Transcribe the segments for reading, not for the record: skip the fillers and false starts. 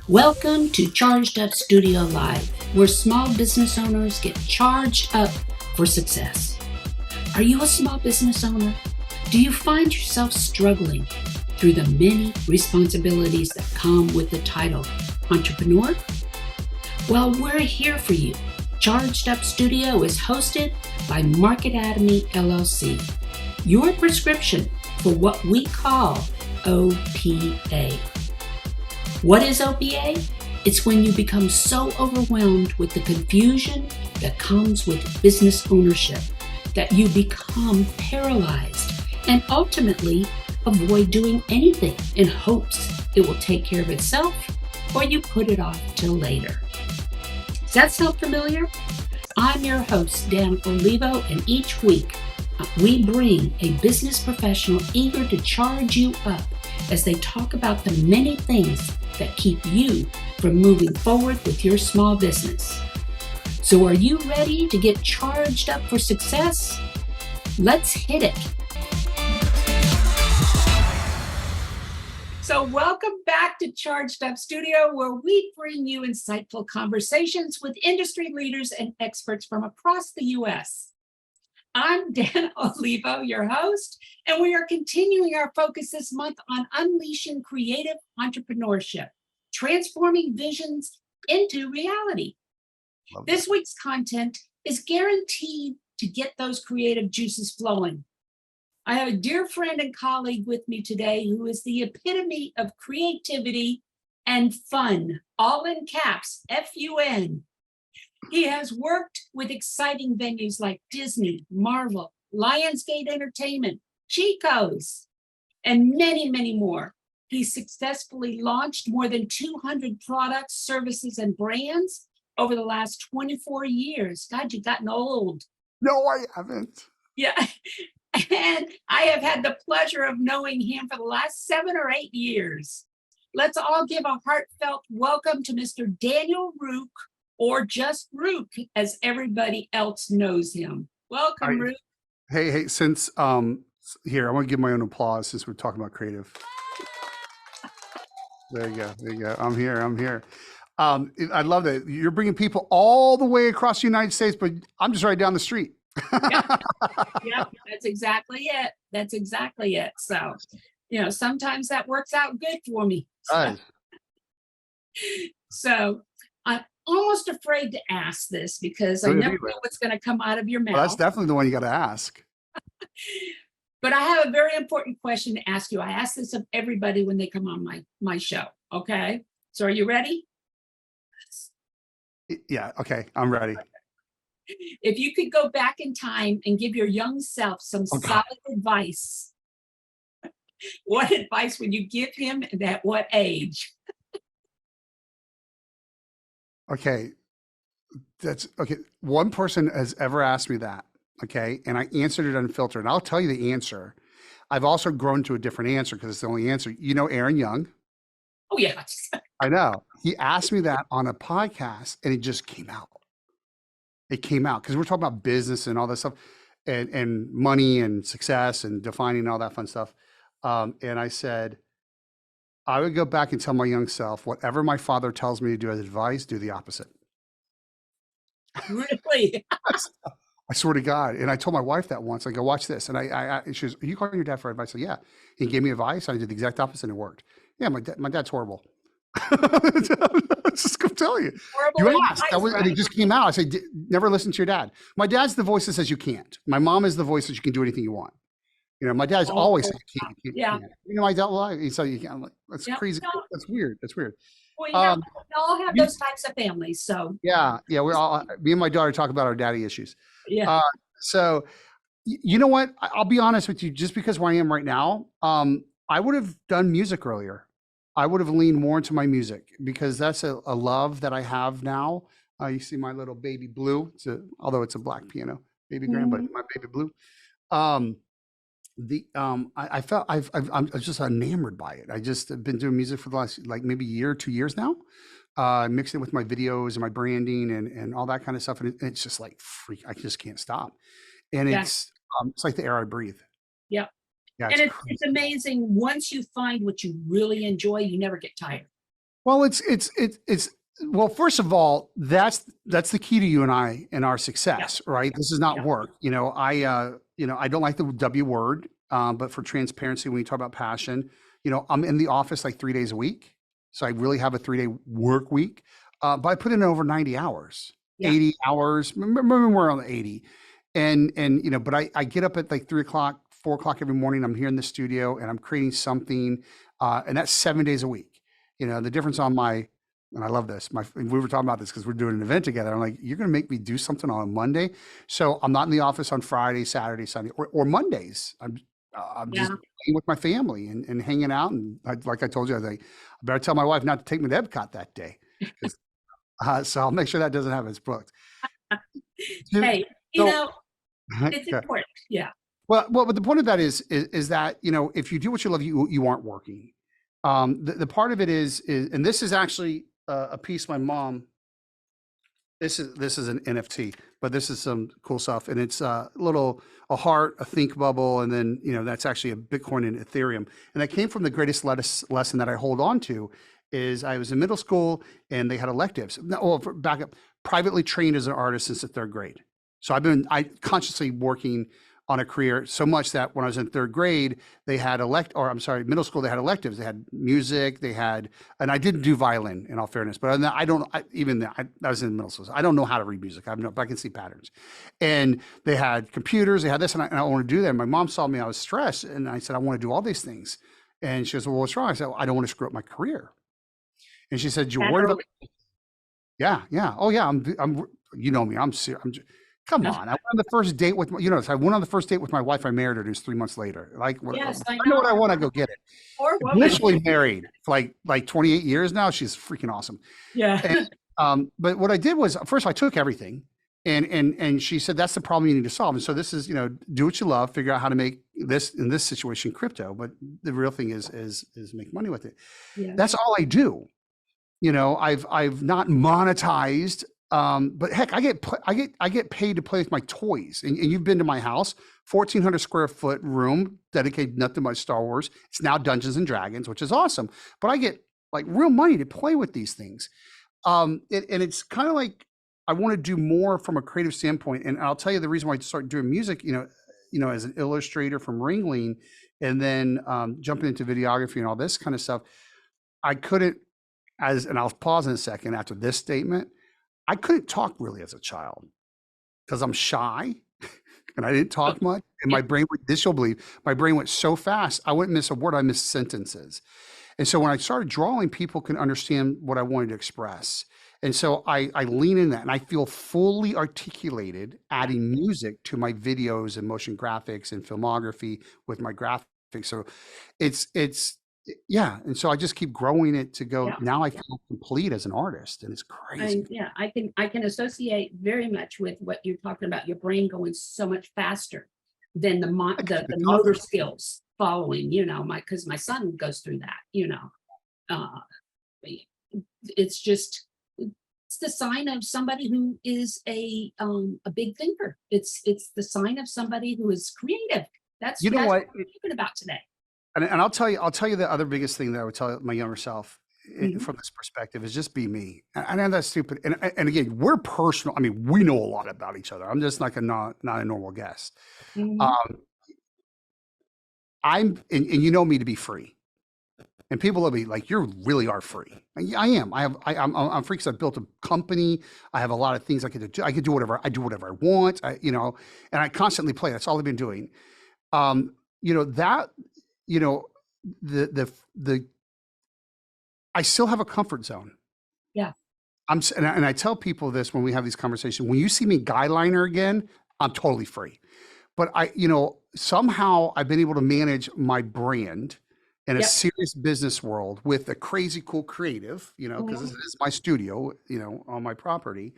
Welcome to Charged Up Studio Live, where small business owners get charged up for success. Are you a small business owner? Do you find yourself struggling through the many responsibilities that come with the title entrepreneur? Well, we're here for you. Charged Up Studio is hosted by Market Atomy LLC, your prescription for what we call OPA. What is OPA? It's when you become so overwhelmed with the confusion that comes with business ownership that you become paralyzed and ultimately avoid doing anything in hopes it will take care of itself, or you put it off till later. Does that sound familiar? I'm your host, Dan Olivo, and each week we bring a business professional eager to charge you up as they talk about the many things that keep you from moving forward with your small business. So are you ready to get charged up for success? Let's hit it. So welcome back to Charged Up Studio, where we bring you insightful conversations with industry leaders and experts from across the U.S. I'm Dan Olivo, your host, and we are continuing our focus this month on unleashing creative entrepreneurship, transforming visions into reality. This week's content is guaranteed to get those creative juices flowing. I have a dear friend and colleague with me today who is the epitome of creativity and fun, all in caps, F-U-N. He has worked with exciting venues like Disney, Marvel, Lionsgate Entertainment, Chicos, and many, many more. He successfully launched more than 200 products, services, and brands over the last 24 years. God, you've gotten old. No, I haven't. Yeah. And I have had the pleasure of knowing him for the last 7 or 8 years. Let's all give a heartfelt welcome to Mr. Daniel Ruke, or just Ruke, as everybody else knows him. Welcome, Ruke. Hey, since here, I want to give my own applause since we're talking about creative. There you go. I'm here. I love that you're bringing people all the way across the United States, but I'm just right down the street. Yep, that's exactly it. So, sometimes that works out good for me. So I'm almost afraid to ask this because I never know what's going to come out of your mouth. Well, that's definitely the one you got to ask. But I have a very important question to ask you. I ask this of everybody when they come on my show. Okay. So are you ready? Yeah. Okay. I'm ready. If you could go back in time and give your young self some solid advice, what advice would you give him and at what age? Okay. That's okay. One person has ever asked me that. Okay. And I answered it unfiltered. And I'll tell you the answer. I've also grown to a different answer because it's the only answer. You know, Aaron Young. Oh, yes. I know. He asked me that on a podcast and it just came out. It came out because we're talking about business and all that stuff and money and success and defining all that fun stuff. And I said, I would go back and tell my young self, whatever my father tells me to do as advice, do the opposite. Really? I swear to God. And I told my wife that once. I go, watch this. And she goes, are you calling your dad for advice? I said, yeah. He gave me advice. I did the exact opposite and it worked. Yeah, my dad's horrible. Just gonna tell you. Horrible you asked. And it just came out. I said, never listen to your dad. My dad's the voice that says you can't. My mom is the voice that you can do anything you want. You know, my dad's always saying you can't. You can't. You know, my dad, well, he said you can't. I'm like, that's crazy. No. That's weird. Well, we all have those types of families. So yeah, we're all. Me and my daughter talk about our daddy issues. Yeah. So you know what? I'll be honest with you. Just because where I am right now, I would have done music earlier. I would have leaned more into my music because that's a love that I have now. You see my little baby blue, although it's a black piano, baby grand, but my baby blue. I felt I'm just enamored by it. I just have been doing music for the last like maybe year, 2 years now. Mixing it with my videos and my branding and all that kind of stuff. And it's just like freak. I just can't stop. And it's like the air I breathe. Yeah. Yeah, and it's amazing. Once you find what you really enjoy, you never get tired. Well, it's well, first of all, that's the key to you and I and our Yeah, success, right? This is not yeah, work. I don't like the W word, but for transparency, when you talk about passion, I'm in the office like 3 days a week. So I really have a 3-day work week. But I put in over 90 hours, yeah. 80 hours, remember we're on the 80. But I get up at like 3 o'clock, 4 o'clock every morning. I'm here in the studio and I'm creating something. And that's 7 days a week. The difference on my, and I love this. We were talking about this because we're doing an event together. I'm like, you're going to make me do something on a Monday. So I'm not in the office on Friday, Saturday, Sunday, or Mondays. I'm just Yeah. being with my family and hanging out. And like I told you, I was like, I better tell my wife not to take me to Epcot that day. 'Cause, so I'll make sure that doesn't happen. It's booked. Dude, Hey, So, it's okay. important. Yeah. Well, but the point of that is that if you do what you love, you aren't working. The part of it is, and this is actually a piece my mom. This is an NFT, but this is some cool stuff, and it's a heart, a think bubble, and then that's actually a Bitcoin and Ethereum, and that came from the greatest lesson that I hold on to. Is I was in middle school and they had electives. Back up, privately trained as an artist since the third grade. So I consciously working on a career so much that when I was in third grade, they had middle school, they had electives. They had music, and I didn't do violin in all fairness, but I was in middle school. So I don't know how to read music. But I can see patterns. And they had computers, they had this, and I want to do that. And my mom saw me, I was stressed. And I said, I want to do all these things. And she goes, well, what's wrong? I said, I don't want to screw up my career. And she said, you're That worried about, early. yeah, yeah. Oh yeah. You know me, I'm serious. Come on. I went on the first date with I went on the first date with my wife. I married her. It was 3 months later. Like, Yes, I I know what I know. want. I go get it. Poor We're woman. actually married for like 28 years now. She's freaking awesome. Yeah. And, but what I did was first I took everything and she said, that's the problem you need to solve. And so this is, do what you love, figure out how to make this in this situation, crypto. But the real thing is make money with it. Yeah. That's all I do. I've not monetized, but heck, I get paid to play with my toys. And you've been to my house, 1,400 square foot room dedicated nothing but Star Wars. It's now Dungeons and Dragons, which is awesome. But I get like real money to play with these things. And it's kind of like I want to do more from a creative standpoint. And I'll tell you the reason why I started doing music, as an illustrator from Ringling, and then jumping into videography and all this kind of stuff. I couldn't, and I'll pause in a second after this statement. I couldn't talk really as a child because I'm shy and I didn't talk much. And my brain, this you'll believe, my brain went so fast, I wouldn't miss a word, I missed sentences. And so when I started drawing, people can understand what I wanted to express. And so I lean in that and I feel fully articulated adding music to my videos and motion graphics and filmography with my graphics. So it's yeah. And so I just keep growing it to go. Yeah. Now I feel complete as an artist and it's crazy. I can associate very much with what you're talking about, your brain going so much faster than the motor skills following, because my son goes through that. Uh, it's the sign of somebody who is a big thinker. It's the sign of somebody who is creative. That's What? what we're talking about today. And I'll tell you the other biggest thing that I would tell my younger self Mhm. from this perspective is just be me. And I know that's stupid. And again, we're personal. I mean, we know a lot about each other. I'm just like not a normal guest. Mhm. Um, and you know me to be free. And people will be like, "You really are free." I am. I'm free because I've built a company. I have a lot of things I could do. I could do whatever. I do whatever I want. And I constantly play. That's all I've been doing. That you know the I still have a comfort zone. Yeah. And I tell people this when we have these conversations. When you see me guyliner again, I'm totally free. But somehow I've been able to manage my brand in a Yep. serious business world with a crazy cool creative, because this is my studio, on my property.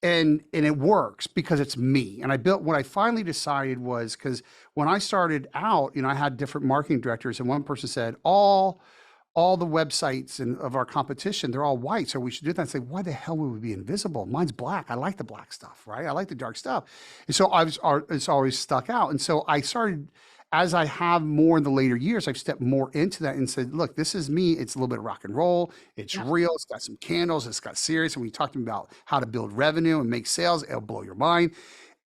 And it works because it's me. And what I finally decided was, because when I started out, I had different marketing directors, and one person said, all the websites of our competition, they're all white, so we should do that. And say, why the hell would we be invisible? Mine's black. I like the black stuff, right? I like the dark stuff. And so it's always stuck out. And so I started as I have more in the later years, I've stepped more into that and said, look, this is me. It's a little bit of rock and roll. It's Yeah. real. It's got some candles. It's got serious. And we talked about how to build revenue and make sales. It'll blow your mind.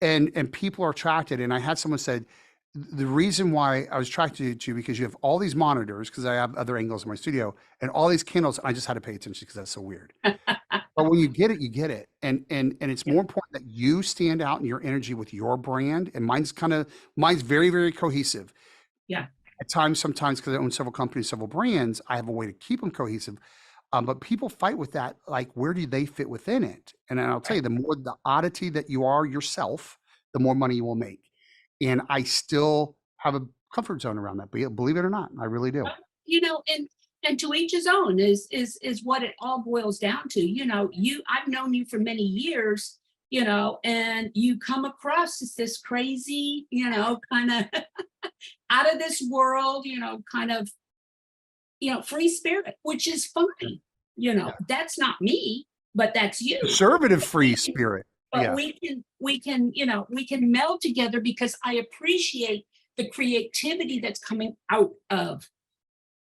And people are attracted. And I had someone said, the reason why I was attracted to you because you have all these monitors, because I have other angles in my studio, and all these candles. I just had to pay attention because that's so weird. But when you get it, you get it. And it's Yeah. more important that you stand out in your energy with your brand. And mine's very, very cohesive. Yeah. At times, sometimes, because I own several companies, several brands, I have a way to keep them cohesive. But people fight with that, like, where do they fit within it? And I'll tell you, the more the oddity that you are yourself, the more money you will make. And I still have a comfort zone around that, believe it or not, I really do. You know, and to each his own is what it all boils down to. You know, I've known you for many years, you know, and you come across as this crazy, you know, kind of out of this world, you know, kind of, you know, free spirit, which is fine. You know, Yeah. that's not me, but that's you. Conservative free spirit. But Yeah. we can, you know, we can meld together because I appreciate the creativity that's coming out of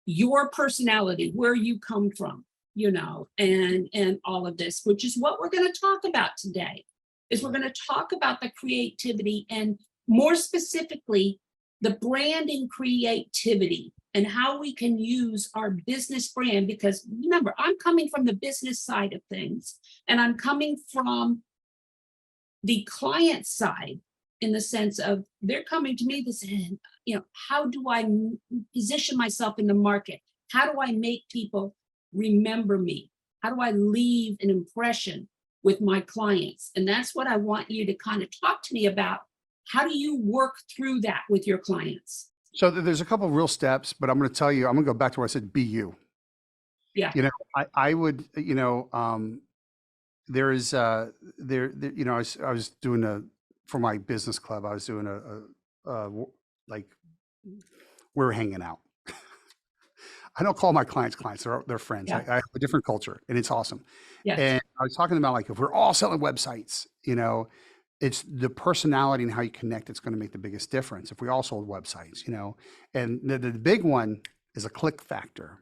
your personality, where you come from, you know, and all of this, which is what we're going to talk about today. Is we're going to talk about the creativity and more specifically the branding creativity and how we can use our business brand. Because remember, I'm coming from the business side of things, and I'm coming from the client side in the sense of they're coming to me to say, you know, how do I position myself in the market? How do I make people remember me? How do I leave an impression with my clients? And that's what I want you to kind of talk to me about. How do you work through that with your clients? So there's a couple of real steps, but I'm going to tell you, I'm going to go back to where I said, be you. Yeah. You know, I would, you know, there is, you know, I was doing for my business club, I was doing like, we're hanging out. I don't call my clients clients, they're friends. Yeah. I have a different culture and it's awesome. Yes. And I was talking about, like, if we're all selling websites, you know, it's the personality and how you connect that's going to make the biggest difference. If we all sold websites, you know, and the big one is a click factor.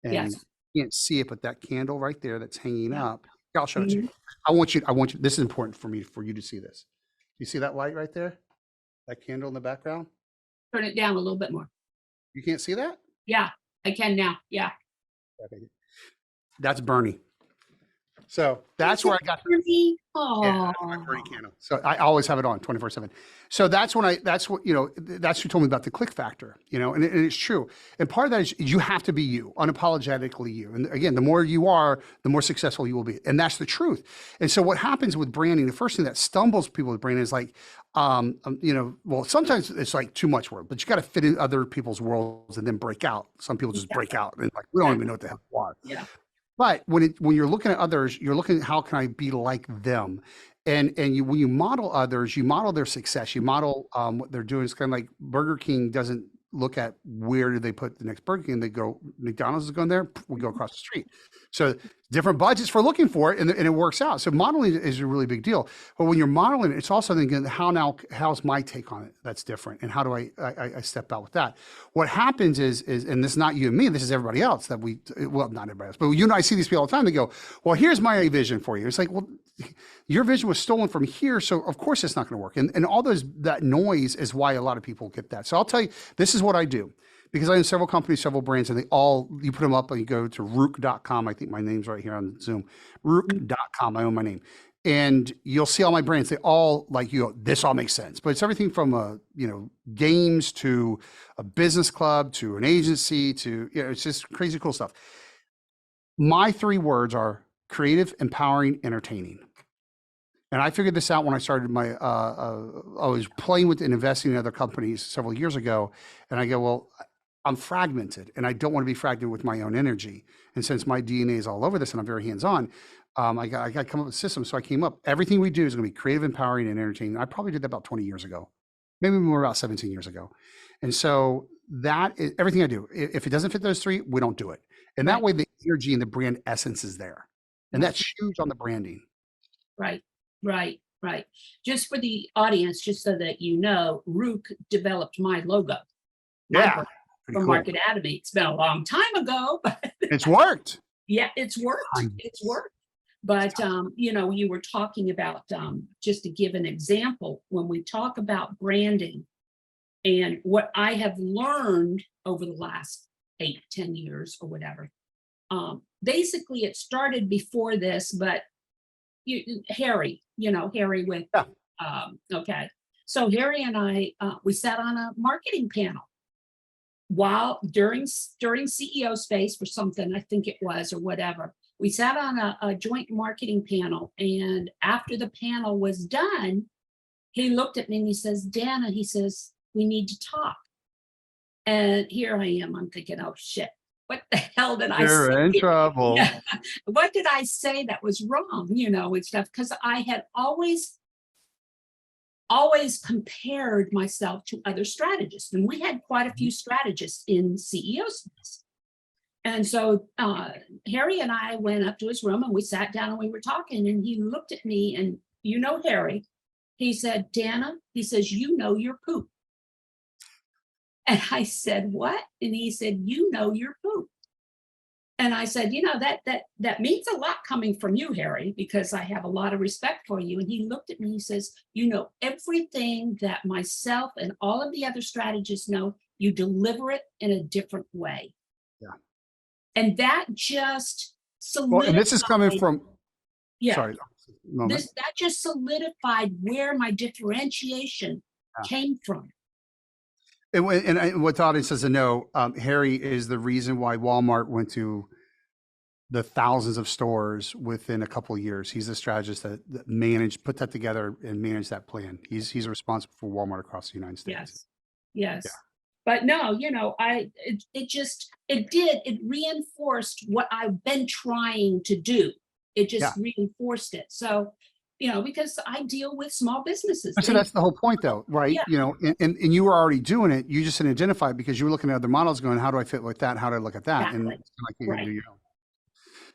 And Yes. you can't see it, but that candle right there that's hanging Yeah. up, I'll show it to you. I want you, this is important for you to see this. You see that light right there? That candle in the background? Turn it down a little bit more. You can't see that? Yeah, I can now. Yeah. Okay. That's Bernie. So that's where I got. Bernie. Yeah, that's my Bernie candle. So I always have it on 24/7. So that's what, you know, that's who told me about the click factor, you know, and it's true. And part of that is you have to be you, unapologetically you. And again, the more you are, the more successful you will be. And that's the truth. And so what happens with branding, the first thing that stumbles people with branding is like, you know, well, sometimes it's like too much work, but you got to fit in other people's worlds and then break out. Some people just break out and like, we don't even know what the hell you are. Yeah. But when you're looking at others, you're looking at how can I be like them, and when you model others, you model their success. You model what they're doing. It's kind of like Burger King doesn't look at where do they put the next Burger King. They go, McDonald's is going there, we go across the street. So different budgets for looking for it, and it works out. So modeling is a really big deal. But when you're modeling it, it's also thinking, how's my take on it that's different, and how do I step out with that? What happens is, and this is not you and me, this is everybody else well, not everybody else, but you and I see these people all the time. They go, well, here's my vision for you. It's like, well, your vision was stolen from here, so of course it's not going to work. And all that noise is why a lot of people get that. So I'll tell you, this is what I do. Because I own several companies, several brands, and you put them up and you go to Ruke.com. I think my name's right here on Zoom. Ruke.com, I own my name. And you'll see all my brands. They all, like, you go, this all makes sense. But it's everything from, you know, games to a business club to an agency to, you know, it's just crazy cool stuff. My 3 words are creative, empowering, entertaining. And I figured this out when I started I was playing with and investing in other companies several years ago. And I go, well, I'm fragmented and I don't want to be fragmented with my own energy. And since my DNA is all over this and I'm very hands-on, I got to come up with a system. So I came up, everything we do is going to be creative, empowering, and entertaining. I probably did that about 20 years ago, maybe more about 17 years ago. And so that is everything I do. If it doesn't fit those 3, we don't do it. And that way the energy and the brand essence is there. And that's huge on the branding. Right. Right. right. Just for the audience, just so that you know, Ruke developed my logo, my Yeah, brand pretty for cool. Market Atomy. It's been a long time ago, but It's worked. yeah, it's worked. It's Nice. worked. But you know, you were talking about just to give an example, when we talk about branding and what I have learned over the last 8, 10 years or whatever. Basically, it started before this, but Harry, Harry with, Yeah. okay. So Harry and I, we sat on a marketing panel while during CEO space for something, I think it was, or whatever. We sat on a joint marketing panel, and after the panel was done, he looked at me and he says, Dana, he says, we need to talk. And here I am, I'm thinking, oh shit, what the hell did I say? You're in trouble. Yeah. What did I say that was wrong, and stuff? Because I had always compared myself to other strategists. And we had quite a few strategists in CEO space. And so Harry and I went up to his room and we sat down and we were talking, and he looked at me, and Harry, he said, Dana, he says, your poop. And I said, what? And he said, your poop. And I said, that means a lot coming from you, Harry, because I have a lot of respect for you. And he looked at me, he says, everything that myself and all of the other strategists know, you deliver it in a different way. Yeah. And that just Well, and this is coming solidified, from, yeah, sorry, moment. that just solidified where my differentiation Yeah. came from. And what the audience doesn't know, Harry is the reason why Walmart went to the thousands of stores within a couple of years. He's the strategist that put that together and managed that plan. He's responsible for Walmart across the United States. Yes. Yeah. But no, it reinforced what I've been trying to do. It just reinforced it. So, because I deal with small businesses. So that's the whole point though, right? Yeah. And you were already doing it. You just didn't identify it because you were looking at other models going, how do I fit with that? How do I look at that? Exactly. And like you Right. do your own.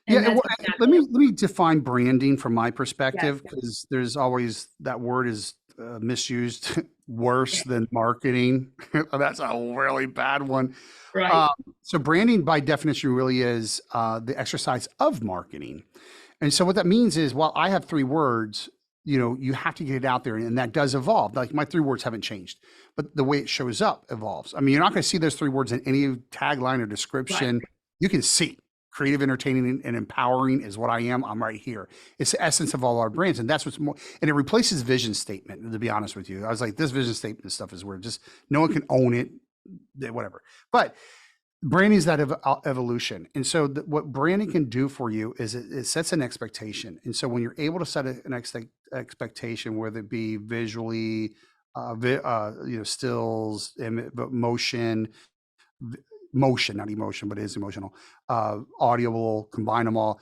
And Yeah, that's let exactly me define branding from my perspective, Yes. because there's always that word is misused worse than marketing. That's a really bad one. right. So branding by definition really is the exercise of marketing. And so what that means is, while I have 3 words, you have to get it out there, and that does evolve. Like my 3 words haven't changed, but the way it shows up evolves. I mean, you're not going to see those 3 words in any tagline or description. Right. You can see creative, entertaining, and empowering is what I am. I'm right here. It's the essence of all our brands. And that's what's more, and it replaces vision statement, to be honest with you. I was like, this vision statement stuff is weird. Just no one can own it, whatever. But branding is that evolution. And so what branding can do for you is it sets an expectation. And so when you're able to set an expectation, whether it be visually, stills, motion, not emotion, but it is emotional, audible, combine them all,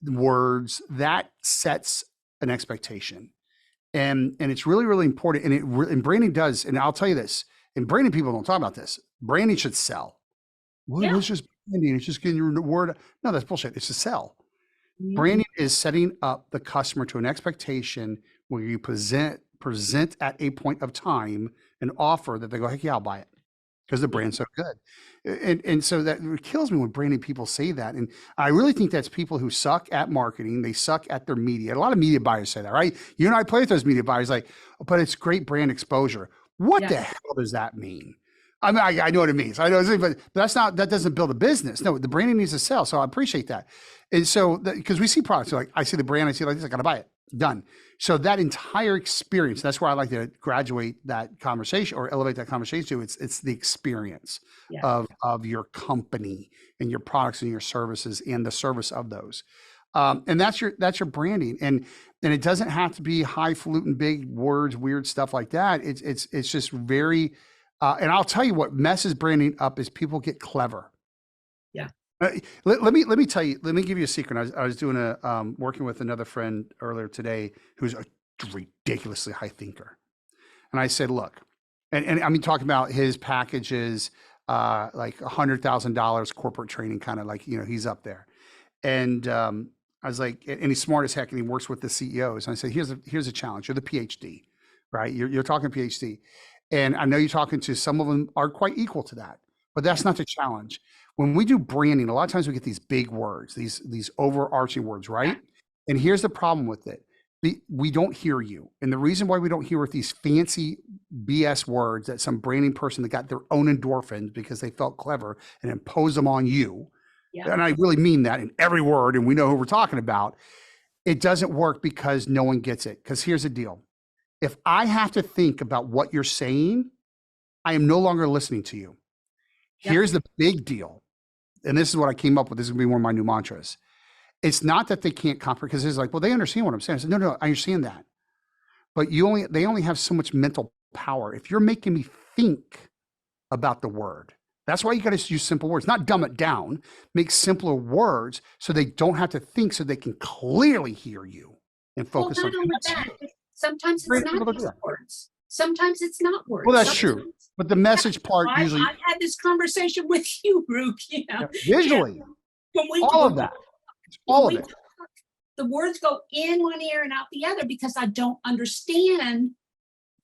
words, that sets an expectation. And it's really, really important. And branding does, and I'll tell you this, and branding people don't talk about this. Branding should sell. Well, it's just branding. It's just getting your word. No, that's bullshit. It's to sell. Mhm. Branding is setting up the customer to an expectation where you present at a point of time an offer that they go, heck yeah, I'll buy it, because the brand's so good. And so that kills me when branding people say that. And I really think that's people who suck at marketing. They suck at their media. A lot of media buyers say that, right? You and I play with those media buyers, like, but it's great brand exposure. What the hell does that mean? I mean, I know what it means. I know, but that doesn't build a business. No, the branding needs to sell. So I appreciate that. And so, because we see products, like I see the brand, I see like this, I got to buy it. Done. So that entire experience, that's where I like to graduate that conversation or elevate that conversation to. It's the experience of your company and your products and your services and the service of those. And that's your branding. And it doesn't have to be highfalutin, big words, weird stuff like that. It's just very, and I'll tell you what messes branding up is people get clever. Yeah. Let me tell you, let me give you a secret. I was doing working with another friend earlier today who's a ridiculously high thinker. And I said, look, and I mean, talking about his packages, like $100,000 corporate training, kind of like, he's up there. And I was like, and he's smart as heck, and he works with the CEOs. And I said, here's a challenge. You're the PhD, right? You're talking PhD, and I know you're talking to some of them are quite equal to that, but that's not the challenge. When we do branding, a lot of times we get these big words, these overarching words, right? And here's the problem with it. We don't hear you. And the reason why we don't hear with these fancy BS words that some branding person that got their own endorphins because they felt clever and impose them on you. Yeah. And I really mean that in every word. And we know who we're talking about. It doesn't work because no one gets it. Because here's the deal. If I have to think about what you're saying, I am no longer listening to you. Yep. Here's the big deal. And this is what I came up with. This is going to be one of my new mantras. It's not that they can't comprehend, because it's like, well, they understand what I'm saying. I said, no, I understand that. But they only have so much mental power. If you're making me think about the word, that's why you got to use simple words, not dumb it down, make simpler words so they don't have to think, so they can clearly hear you and focus on that. Sometimes it's not just words. Sometimes it's not words. Well, that's true. But the message part usually. I had this conversation with you, Ruke, visually, all of that. All of it. The words go in one ear and out the other because I don't understand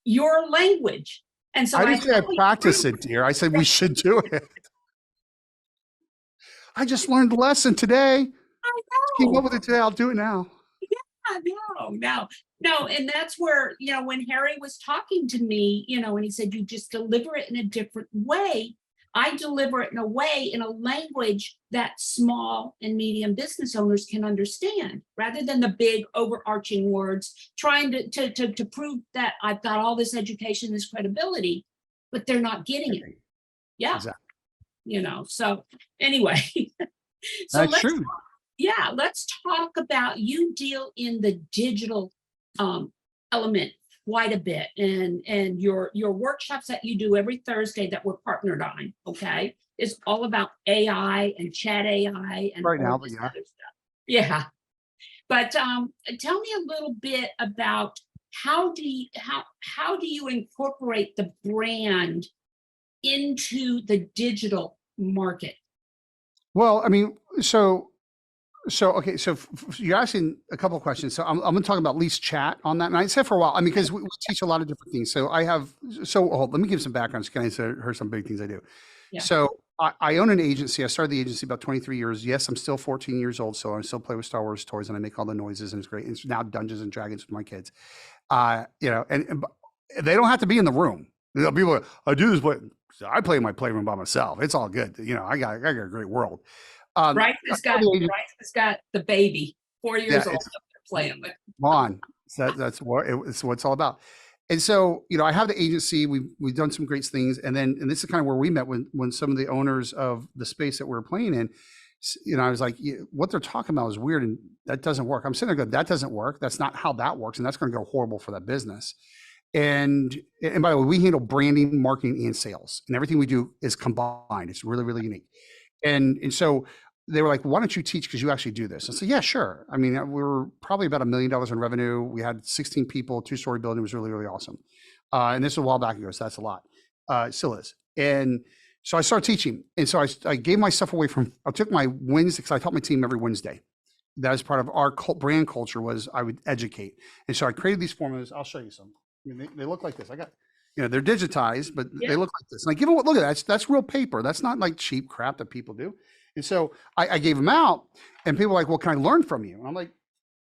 your language. And so I didn't say I practice it, dear. I said we should do it. I just learned the lesson today. I know. Keep up with it today. I'll do it now. Yeah, no. And that's where, when Harry was talking to me, and he said, you just deliver it in a different way. I deliver it in a language that small and medium business owners can understand, rather than the big overarching words, trying to prove that I've got all this education, this credibility, but they're not getting it. Yeah. Exactly. So anyway, that's true. Let's talk about, you deal in the digital element quite a bit, and your workshops that you do every Thursday that we're partnered on, okay, is all about AI and chat AI and right now, other stuff. Yeah. But tell me a little bit about how do you incorporate the brand into the digital market? Well, I mean, okay, so you're asking a couple of questions. So I'm going to talk about at least chat on that. And I said for a while, I mean, because we teach a lot of different things. So let me give some background. So here's some big things I do. Yeah. So I own an agency. I started the agency about 23 years. Yes, I'm still 14 years old. So I still play with Star Wars toys and I make all the noises and it's great. It's now Dungeons and Dragons with my kids. And they don't have to be in the room. People are, I do this, but I play in my playroom by myself. It's all good. I got a great world. Bryce has got the baby, 4 years old, playing with. Come on, that's what it's all about. And so, I have the agency. We've done some great things, and this is kind of where we met when some of the owners of the space that we were playing in. I was like, what they're talking about is weird, and that doesn't work. I'm sitting there going, that doesn't work. That's not how that works, and that's going to go horrible for that business. And by the way, we handle branding, marketing, and sales, and everything we do is combined. It's really, really unique. And so they were like, why don't you teach? Because you actually do this. I said, yeah, sure. I mean, we were probably about $1 million in revenue. We had 16 people, 2-story building. It was really, really awesome. And this was a while back ago, so that's a lot. It still is. And so I started teaching. And so I gave my stuff away I took my Wednesday, because I taught my team every Wednesday. That was part of our brand culture, was I would educate. And so I created these formulas. I'll show you some. I mean, they look like this. They're digitized, but they look like this. And I give them, look at that. That's real paper. That's not like cheap crap that people do. And so I gave them out, and people were like, well, can I learn from you? And I'm like,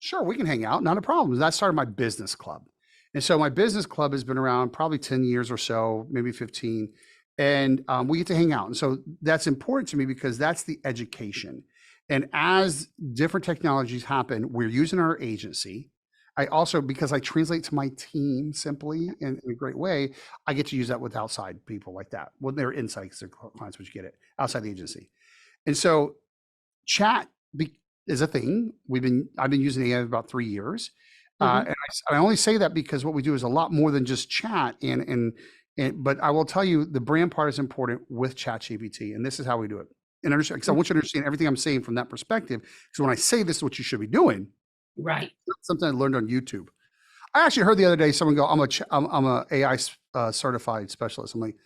sure, we can hang out. Not a problem. That started my business club. And so my business club has been around probably 10 years or so, maybe 15. And we get to hang out. And so that's important to me because that's the education. And as different technologies happen, we're using our agency. I also, because I translate to my team simply in a great way, I get to use that with outside people like that. Well, they're inside because they're clients, but you get it outside the agency. And so chat is a thing. I've been using AI for about 3 years. And I only say that because what we do is a lot more than just chat. But I will tell you, the brand part is important with ChatGPT, and this is how we do it. And understand, because I want you to understand everything I'm saying from that perspective. Because when I say this is what you should be doing, right? Something I learned on YouTube. I actually heard the other day someone go, "I'm a AI certified specialist." I'm like,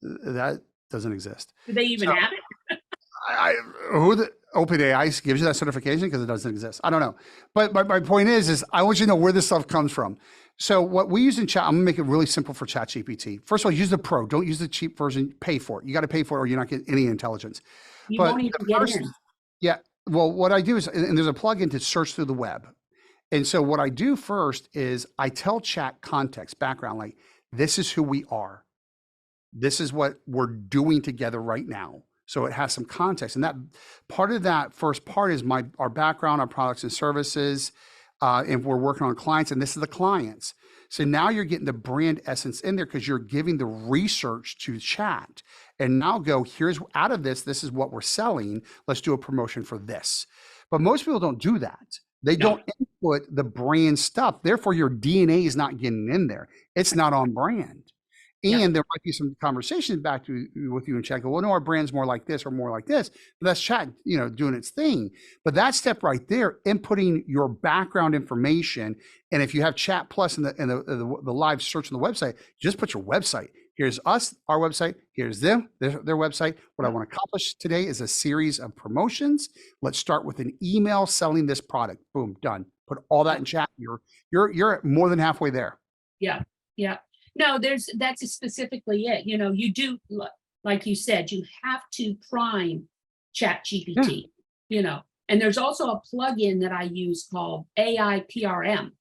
that doesn't exist. Do they even have it? OpenAI gives you that certification because it doesn't exist. I don't know. But my point is I want you to know where this stuff comes from. So what we use in chat, I'm gonna make it really simple for ChatGPT. First of all, use the pro. Don't use the cheap version. Pay for it. You got to pay for it or you're not getting any intelligence. You won't even get in. Yeah. Well, what I do is, and there's a plugin to search through the web. And so what I do first is I tell chat context, background, like this is who we are. This is what we're doing together right now. So it has some context. And that part of that first part is our background, our products and services, and we're working on clients, and this is the clients. So now you're getting the brand essence in there because you're giving the research to chat. And now here's out of this is what we're selling. Let's do a promotion for this. But most people don't do that. They don't input the brand stuff. Therefore, your DNA is not getting in there. It's not on brand. And there might be some conversations back with you and chat. Go, well, no, our brand's more like this or more like this. But that's chat, doing its thing. But that step right there, inputting your background information, and if you have Chat Plus in the live search on the website, just put your website. Here's us, our website. Here's them, their website. What I want to accomplish today is a series of promotions. Let's start with an email selling this product. Boom, done. Put all that in chat. You're more than halfway there. Yeah. No, that's specifically it. You do, like you said, you have to prime ChatGPT, and there's also a plugin that I use called AI PRM.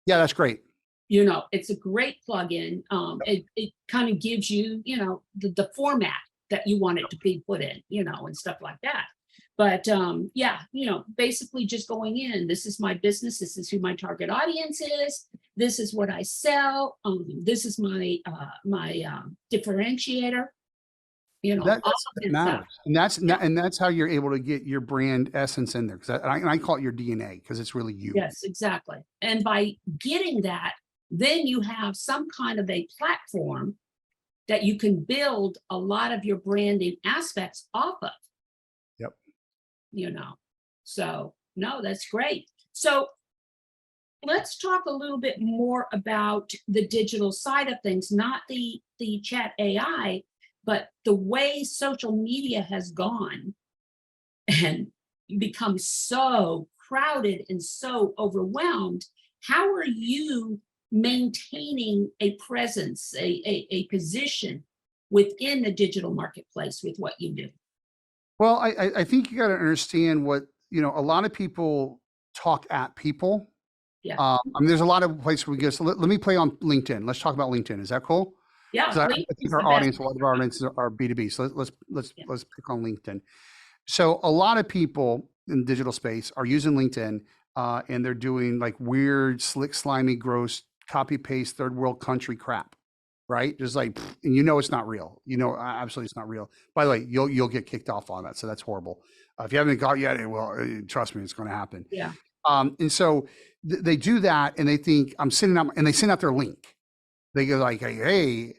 Yeah, that's great. It's a great plugin. It kind of gives you, the format that you want it to be put in, and stuff like that. But basically just going in, this is my business. This is who my target audience is. This is what I sell. This is my differentiator. That matters, and that's how you're able to get your brand essence in there. Because I call it your DNA because it's really you. Yes, exactly. And by getting that, then you have some kind of a platform that you can build a lot of your branding aspects off of. Yep. So no, that's great. So let's talk a little bit more about the digital side of things, not the chat AI, but the way social media has gone and become so crowded and so overwhelmed. How are you maintaining a presence, a position within the digital marketplace with what you do? Well, I think you got to understand what, a lot of people talk at people. Yeah. There's a lot of places we go. So let me play on LinkedIn. Let's talk about LinkedIn. Is that cool? Yeah. I think our audience, a lot of our audiences are B2B. So let's pick on LinkedIn. So a lot of people in the digital space are using LinkedIn, and they're doing like weird, slick, slimy, gross, copy paste, third world country crap, right? Just like, and it's not real. Absolutely, it's not real. By the way, you'll get kicked off on that. So that's horrible. If you haven't got it yet, trust me, it's going to happen. Yeah. And so they do that, and they think I'm sending out, and they send out their link. They go like, hey,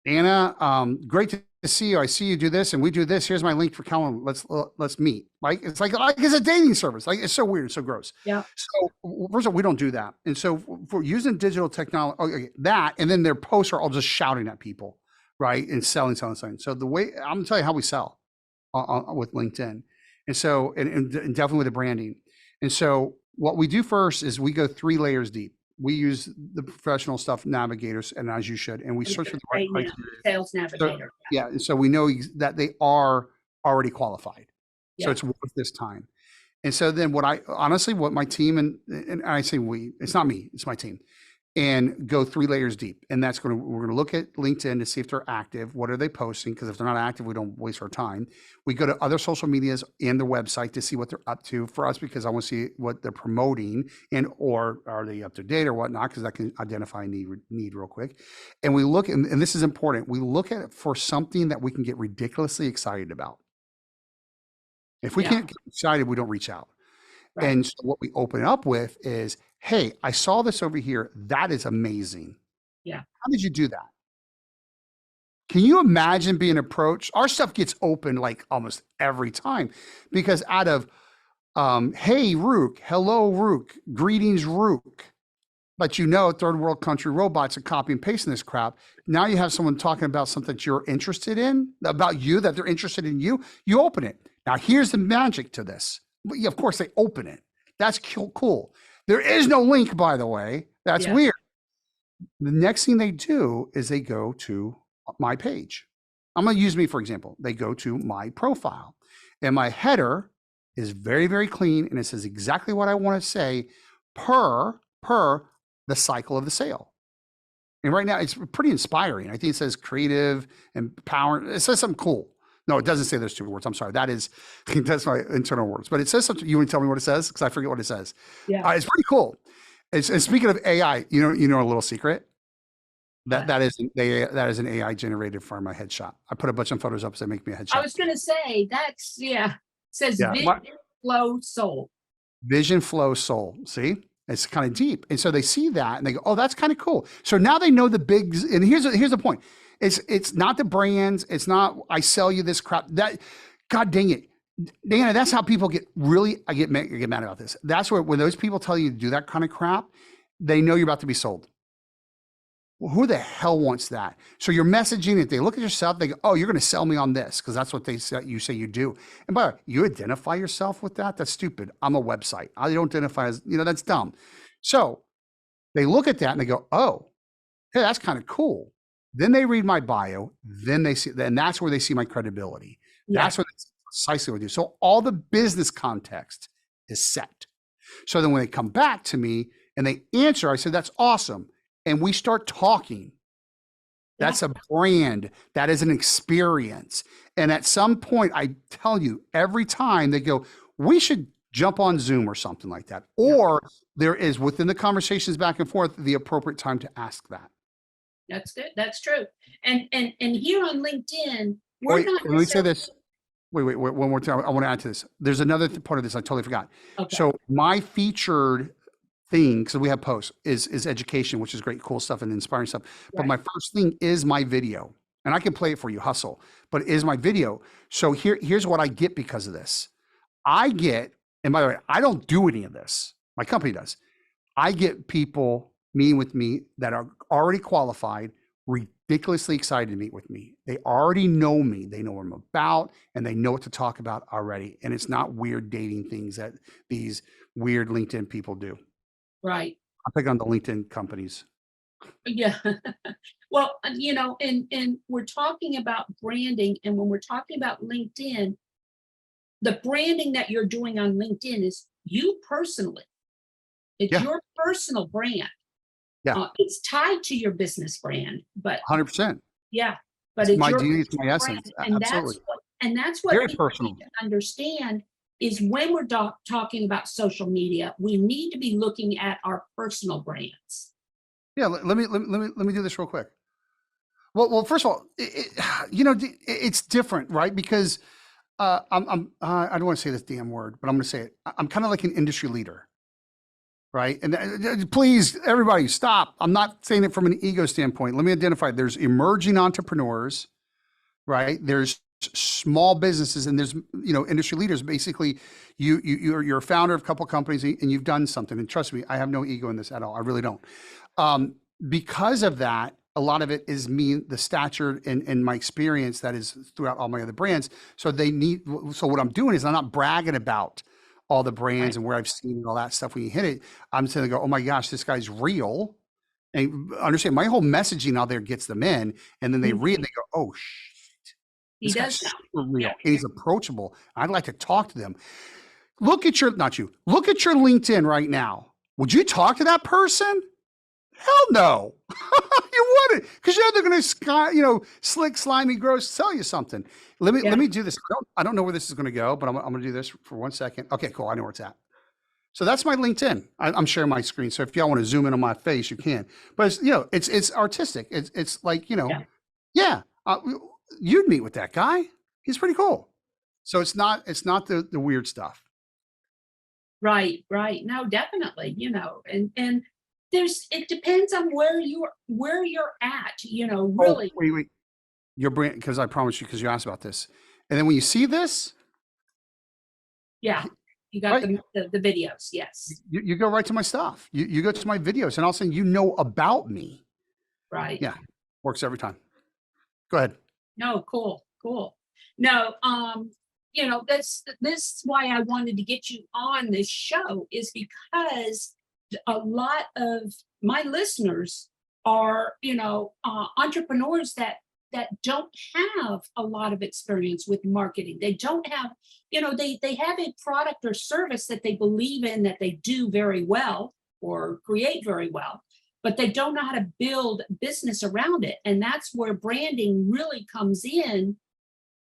Anna, great to see you. I see you do this, and we do this. Here's my link for calendar. Let's meet. Like it's like it's a dating service. Like it's so weird, it's so gross. Yeah. So first of all, we don't do that. And so for using digital technology, that, and then their posts are all just shouting at people, right, and selling. So the way I'm gonna tell you how we sell with LinkedIn, and so and definitely with the branding. And so what we do first is we go 3 layers deep. We use the professional stuff, navigators, and as you should, and we search for the right criteria. Sales navigator. So, and so we know that they are already qualified. Yeah. So it's worth this time. And so then what my team, and I say we, it's not me, it's my team, and go 3 layers deep. And we're going to look at LinkedIn to see if they're active. What are they posting? Because if they're not active, we don't waste our time. We go to other social medias and their website to see what they're up to for us, because I want to see what they're promoting or are they up to date or whatnot, because that can identify need real quick. And we look, and this is important, we look at it for something that we can get ridiculously excited about. If we can't get excited, we don't reach out. Right. And so what we open it up with is, hey, I saw this over here. That is amazing. Yeah. How did you do that? Can you imagine being approached? Our stuff gets open like almost every time, because out of, hey, Ruke, hello, Ruke, greetings, Ruke. But third world country robots are copy and pasting this crap. Now you have someone talking about something that you're interested in, about you, that they're interested in you. You open it. Now, here's the magic to this. Well, yeah, of course, they open it. That's cool. There is no link, by the way. That's weird. The next thing they do is they go to my page. I'm going to use me, for example. They go to my profile, and my header is very, very clean, and it says exactly what I want to say per the cycle of the sale. And right now, it's pretty inspiring. I think it says creative and power. It says something cool. No, it doesn't say those two words. I'm sorry. That's my internal words. But it says something. You want to tell me what it says? Because I forget what it says. Yeah. It's pretty cool. And speaking of AI, you know a little secret? That is an AI generated for my headshot. I put a bunch of photos up so they make me a headshot. I was going to say that's it says Vision Flow Soul. Vision Flow Soul. See, it's kind of deep, and so they see that and they go, "Oh, that's kind of cool." So now they know the big. And here's the point: it's not the brands. It's not I sell you this crap. That God dang it, Dana. That's how people get really. I get mad about this. That's where when those people tell you to do that kind of crap, they know you're about to be sold. Well, who the hell wants that? So you're messaging, if they look at yourself, they go, oh, you're going to sell me on this because that's what you say you do. And by the way, you identify yourself with that? That's stupid. I'm a website. I don't identify as, that's dumb. So they look at that and they go, oh, hey, that's kind of cool. Then they read my bio. Then they see, and that's where they see my credibility. Yeah. That's what precisely what I do. So all the business context is set. So then when they come back to me and they answer, I said, that's awesome. And we start talking. That's a brand. That is an experience. And at some point, I tell you, every time they go, we should jump on Zoom or something like that. Or there is within the conversations back and forth, the appropriate time to ask that. That's good. That's true. And here on LinkedIn, let me say this. Wait, one more time. I want to add to this. There's another part of this I totally forgot. Okay. So my featured thing, because we have posts, is education, which is great, cool stuff and inspiring stuff. But my first thing is my video. And I can play it for you, hustle, but it is my video. So here's what I get because of this. I get, and by the way, I don't do any of this. My company does. I get people meeting with me that are already qualified, ridiculously excited to meet with me. They already know me. They know what I'm about, and they know what to talk about already. And it's not weird dating things that these weird LinkedIn people do. Right. I pick on the LinkedIn companies. Yeah. Well, and we're talking about branding. And when we're talking about LinkedIn, the branding that you're doing on LinkedIn is you personally. It's your personal brand. Yeah. It's tied to your business brand, but 100%. Yeah. But it's my your DNA, it's my essence. And absolutely. That's what very people personal. need to understand is when we're talking about social media, we need to be looking at our personal brands. Yeah, let me do this real quick. Well, first of all, it's different, right? Because I don't want to say this damn word, but I'm going to say it. I'm kind of like an industry leader, right? And please, everybody, stop. I'm not saying it from an ego standpoint. Let me identify. There's emerging entrepreneurs, right? There's small businesses, and there's industry leaders. Basically, you're a founder of a couple of companies and you've done something. And trust me, I have no ego in this at all. I really don't. Because of that, a lot of it is me, the stature and my experience that is throughout all my other brands. So what I'm doing is I'm not bragging about all the brands and where I've seen all that stuff. When you hit it, I'm saying, oh my gosh, this guy's real. And understand my whole messaging out there gets them in, and then they read and they go, oh shit. This guy's super real and he's approachable. I'd like to talk to them. Look at your LinkedIn right now. Would you talk to that person? Hell no. You wouldn't, because they're going to, slick, slimy, gross, sell you something. Let me do this. I don't know where this is going to go, but I'm going to do this for 1 second. Okay, cool. I know where it's at. So that's my LinkedIn. I'm sharing my screen. So if y'all want to zoom in on my face, you can. But it's artistic. It's like you'd meet with that guy. He's pretty cool. So it's not the weird stuff. Right. No, definitely. And it depends on where you're at. Really. Oh, wait. Your brand, because I promise you, because you asked about this, and then when you see this, you got the videos. Yes. You go right to my stuff. You go to my videos, and all of a sudden about me. Right. Yeah, works every time. Go ahead. No, cool. No, that's this is why I wanted to get you on this show, is because a lot of my listeners are, entrepreneurs that don't have a lot of experience with marketing. They don't have, they have a product or service that they believe in, that they do very well or create very well, but they don't know how to build business around it. And that's where branding really comes in,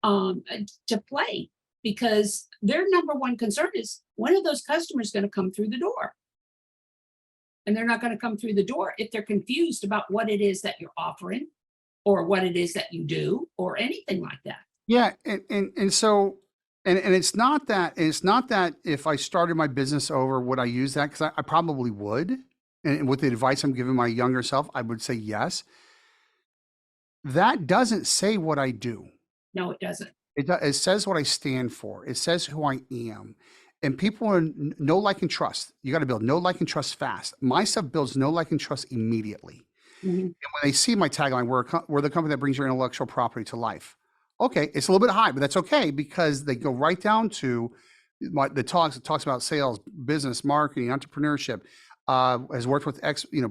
um, to play, because their number one concern is, when are those customers going to come through the door? And they're not going to come through the door if they're confused about what it is that you're offering, or what it is that you do, or anything like that. Yeah, and so and it's not that if I started my business over, would I use that? Because I probably would. And with the advice I'm giving my younger self, I would say yes. That doesn't say what I do. No, it doesn't. It says what I stand for. It says who I am. And people are know, like, and trust. You got to build know, like, and trust fast. My stuff builds know, like, and trust immediately. Mhm. And when they see my tagline, we're the company that brings your intellectual property to life. Okay, it's a little bit high, but that's okay, because they go right down to the talks. It talks about sales, business, marketing, entrepreneurship. Has worked with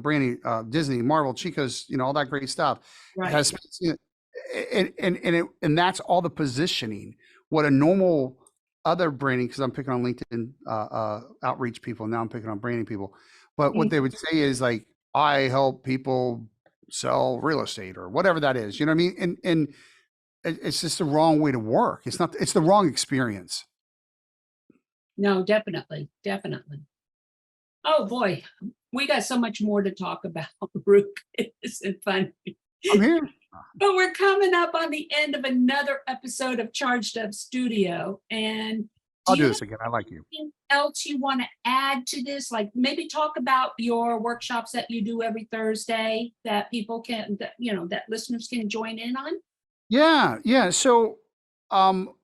branding, Disney, Marvel, Chicos, all that great stuff. Right. Has and that's all the positioning. What a normal other branding, because I'm picking on LinkedIn outreach people, now I'm picking on branding people, but what they would say is like, I help people sell real estate or whatever that is. You know what I mean? And it's just the wrong way to work. It's the wrong experience. No, definitely, definitely. Oh boy, we got so much more to talk about. Ruke, isn't funny. I'm here. But we're coming up on the end of another episode of Charged Up Studio. And I'll do do you this again. I like you. anything else you want to add to this? Like, maybe talk about your workshops that you do every Thursday, that people can, that listeners can join in on. Yeah. So,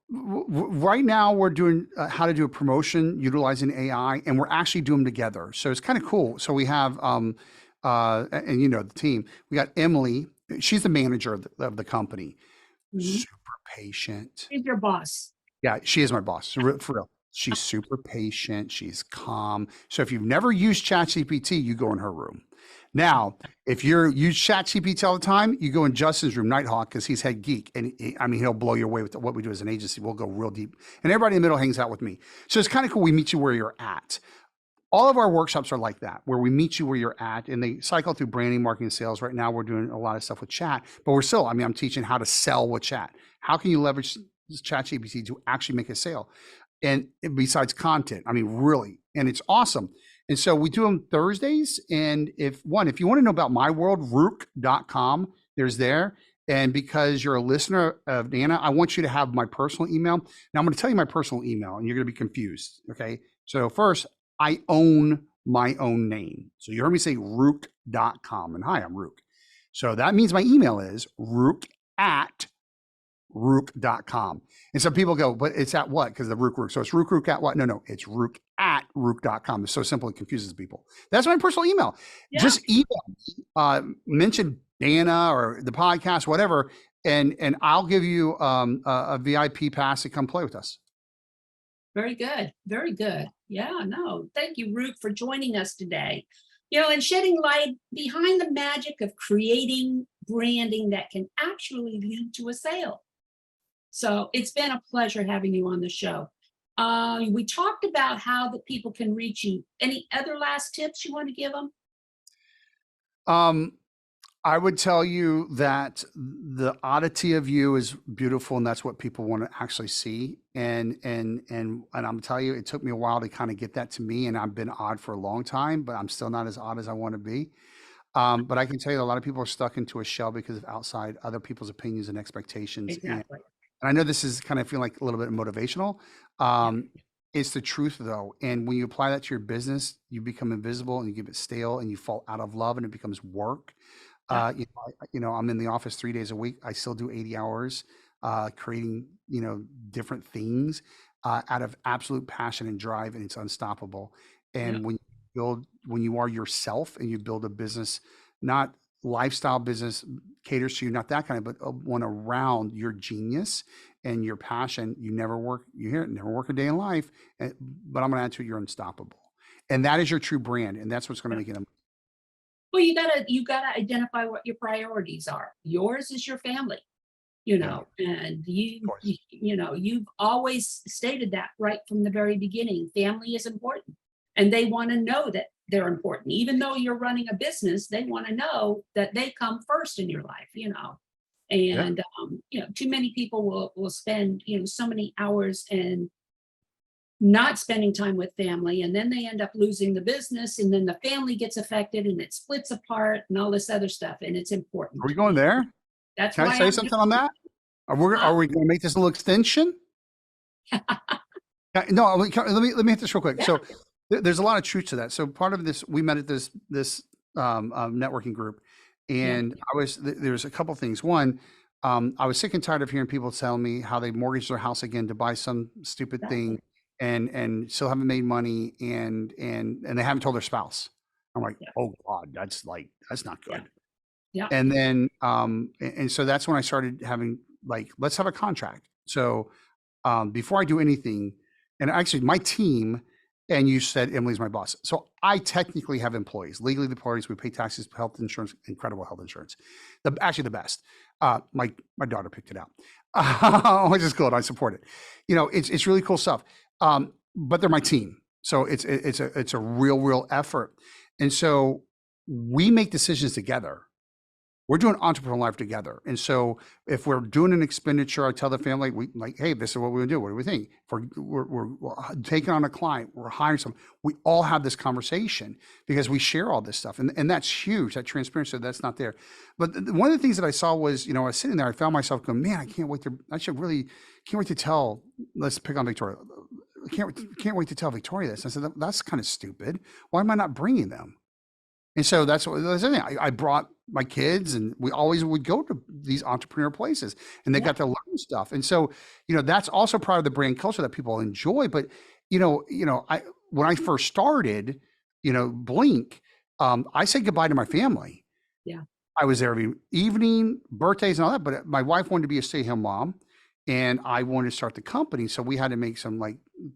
right now we're doing how to do a promotion utilizing AI, and we're actually doing them together. So it's kind of cool. So we have, and the team. We got Emily. She's the manager of the company. Mhm. Super patient. Who's your boss? Yeah, she is my boss. For real. She's super patient. She's calm. So if you've never used ChatGPT, you go in her room. Now, if you use ChatGPT all the time, you go in Justin's room, Nighthawk, because he's head geek. And he'll blow you away with what we do as an agency. We'll go real deep. And everybody in the middle hangs out with me. So it's kind of cool. We meet you where you're at. All of our workshops are like that, where we meet you where you're at, and they cycle through branding, marketing, sales. Right now, we're doing a lot of stuff with chat, but we're still, I'm teaching how to sell with chat. How can you leverage ChatGPT to actually make a sale? And besides content, really, and it's awesome. And so we do them Thursdays. And if you want to know about my world, Ruke.com, there's there. And because you're a listener of Nana, I want you to have my personal email. Now I'm going to tell you my personal email, and you're going to be confused. Okay. So first, I own my own name. So you heard me say Ruke.com. And hi, I'm Ruke. So that means my email is Ruke@Ruke.com. And some people go, but it's at what? Because the Ruke. So it's Ruke at what? No, it's Ruke@Ruke.com. It's so simple, it confuses people. That's my personal email. Yeah. Just email, mention Dana or the podcast, whatever, and I'll give you a VIP pass to come play with us. Very good. Very good. Yeah, no, thank you, Ruke, for joining us today. And shedding light behind the magic of creating branding that can actually lead to a sale. So it's been a pleasure having you on the show. We talked about how the people can reach you. Any other last tips you want to give them? I would tell you that the oddity of you is beautiful, and that's what people want to actually see. And I'm telling you, it took me a while to kind of get that to me, and I've been odd for a long time, but I'm still not as odd as I want to be. But I can tell you a lot of people are stuck into a shell because of outside other people's opinions and expectations. Exactly. And I know this is kind of feeling like a little bit motivational. It's the truth, though. And when you apply that to your business, you become invisible and you give it stale and you fall out of love and it becomes work. I'm in the office 3 days a week. I still do 80 hours, creating, different things out of absolute passion and drive, and it's unstoppable. And when you are yourself and you build a business, not lifestyle business caters to you, not that kind of, but one around your genius and your passion. You never work, you hear it, never work a day in life, but I'm going to add to it, you're unstoppable. And that is your true brand. And that's what's going to make it. Well, you gotta identify what your priorities are. Yours is your family, and you've always stated that right from the very beginning. Family is important, and they want to know that they're important. Even though you're running a business, they want to know that they come first in your life. And too many people will spend so many hours and not spending time with family, and then they end up losing the business, and then the family gets affected and it splits apart and all this other stuff, and it's important. Are we going there? That's Can I why say something on that? Are we going to make this a little extension? No, let me hit this real quick. So there's a lot of truth to that. So part of this, we met at this networking group, and there's a couple things. One, I was sick and tired of hearing people telling me how they mortgaged their house again to buy some stupid thing, and still haven't made money, and they haven't told their spouse. I'm like, oh God, that's not good. Yeah. And then and so that's when I started having, like, let's have a contract. So before I do anything, and actually my team, and you said Emily's my boss, so I technically have employees, legally the parties, we pay taxes, health insurance, incredible health insurance, actually the best. My daughter picked it out, which is cool, and I support it. It's really cool stuff. But they're my team, so it's a real effort, and so we make decisions together. We're doing entrepreneurial life together. And so if we're doing an expenditure, I tell the family, hey, this is what we're gonna do. What do we think? If we're taking on a client, we're hiring someone, we all have this conversation because we share all this stuff. And that's huge, that transparency, that's not there. But one of the things that I saw was, I was sitting there, I found myself going, man, I can't wait to tell, let's pick on Victoria. Can't wait to tell Victoria this. I said, that's kind of stupid. Why am I not bringing them? And so that's the thing. I brought my kids, and we always would go to these entrepreneur places, and they got to learn stuff. And so, that's also part of the brand culture that people enjoy. But, when I first started, Blink, I said goodbye to my family. Yeah. I was there every evening, birthdays and all that, but my wife wanted to be a stay-at-home mom, and I wanted to start the company. So we had to make some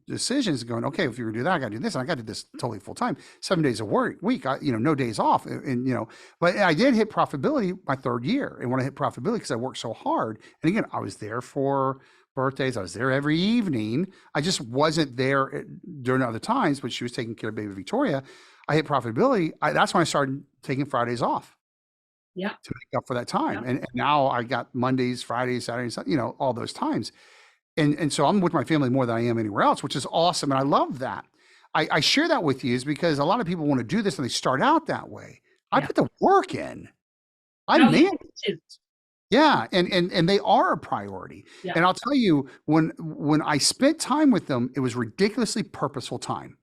decisions going, okay, if you're gonna do that, I gotta do this, and I gotta do this totally full time, 7 days a week, no days off. And, but I did hit profitability my third year. And when I hit profitability, because I worked so hard, and again, I was there for birthdays, I was there every evening. I just wasn't there during other times, but she was taking care of baby Victoria. I hit profitability. That's when I started taking Fridays off. Yeah. To make up for that time. And now I got Mondays, Fridays, Saturdays, all those times. And so I'm with my family more than I am anywhere else, which is awesome. And I love that. I share that with you is because a lot of people want to do this and they start out that way. I put the work in. I manage it. Yeah. And they are a priority. Yeah. And I'll tell you, when I spent time with them, it was ridiculously purposeful time.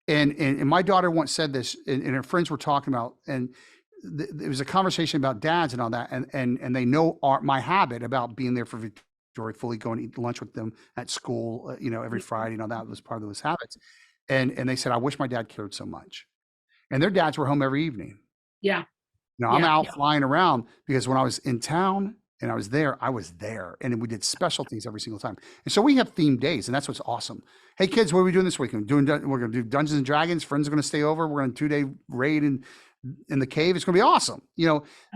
And my daughter once said this, and her friends were talking about, and there was a conversation about dads and all that, and they know my habit about being there for Victoria, fully going to eat lunch with them at school, every Friday, and all that was part of those habits. And they said, I wish my dad cared so much. And their dads were home every evening. Yeah. I'm out flying around because when I was in town and I was there, and we did special things every single time. And so we have themed days, and that's what's awesome. Hey kids, what are we doing this week? We're going to do Dungeons and Dragons. Friends are going to stay over. We're going to 2-day raid in the cave. It's going to be awesome.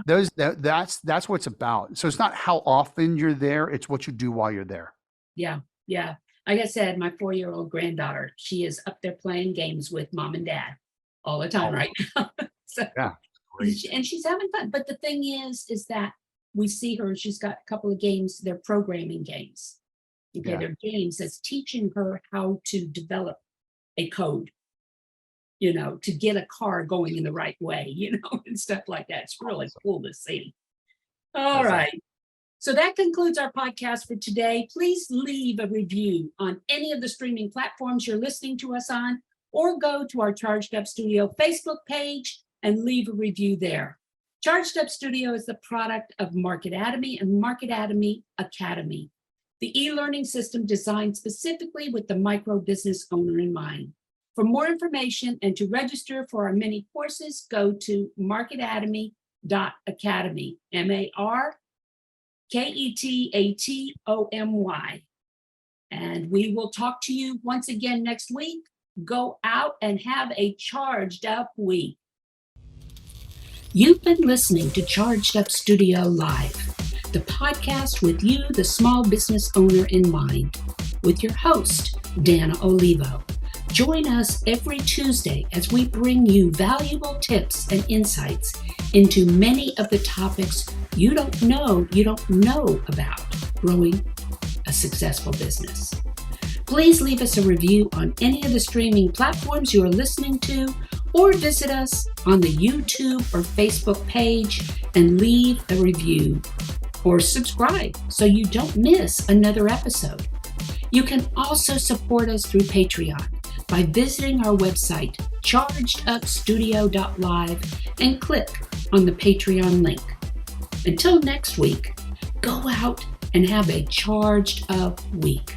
That's what it's about. So it's not how often you're there, it's what you do while you're there. Yeah. Like I said, my 4-year-old granddaughter, she is up there playing games with mom and dad all the time right now. So, great. And she's having fun. But the thing is that we see her, she's got a couple of games, they're programming games. Okay, they're games that's teaching her how to develop a code, to get a car going in the right way, and stuff like that. It's really cool to see. All right. So that concludes our podcast for today. Please leave a review on any of the streaming platforms you're listening to us on, or go to our Charged Up Studio Facebook page and leave a review there. Charged Up Studio is the product of Marketatomy and Marketatomy Academy, the e-learning system designed specifically with the micro business owner in mind. For more information and to register for our many courses, go to marketatomy.com. marketatomy, MARKETATOMY. And we will talk to you once again next week. Go out and have a charged up week. You've been listening to Charged Up Studio Live, the podcast with you, the small business owner, in mind, with your host, Dana Olivo. Join us every Tuesday as we bring you valuable tips and insights into many of the topics you don't know about growing a successful business. Please leave us a review on any of the streaming platforms you are listening to, or visit us on the YouTube or Facebook page and leave a review or subscribe so you don't miss another episode. You can also support us through Patreon by visiting our website, chargedupstudio.live, and click on the Patreon link. Until next week, go out and have a charged up week.